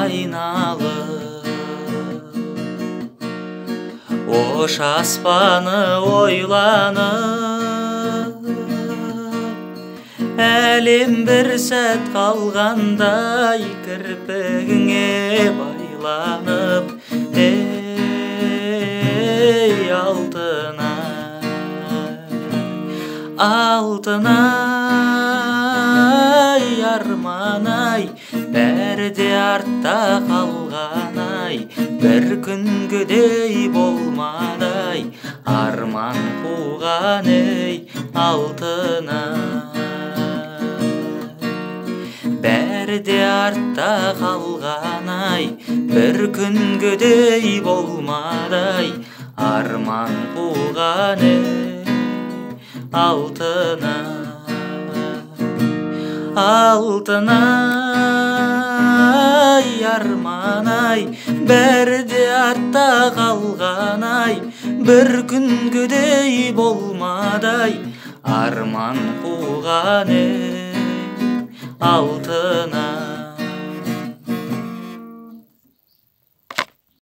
айналып, ош аспаны ойланып, әлем бір сәт қалғандай кірпігіңе байланып. Ей алтынай, арманай, бәрі де артта қалғанай, бір күнгідей болмадай, арман қуған ей алтынай. Бәрі де артта қалғанай, бір күнгідей болмадай, арман қуған ей алтынай. Алтынай, арманай, бәрі де артта қалғанай, бір күнгідей болмадай, арман қуған ей алтынай.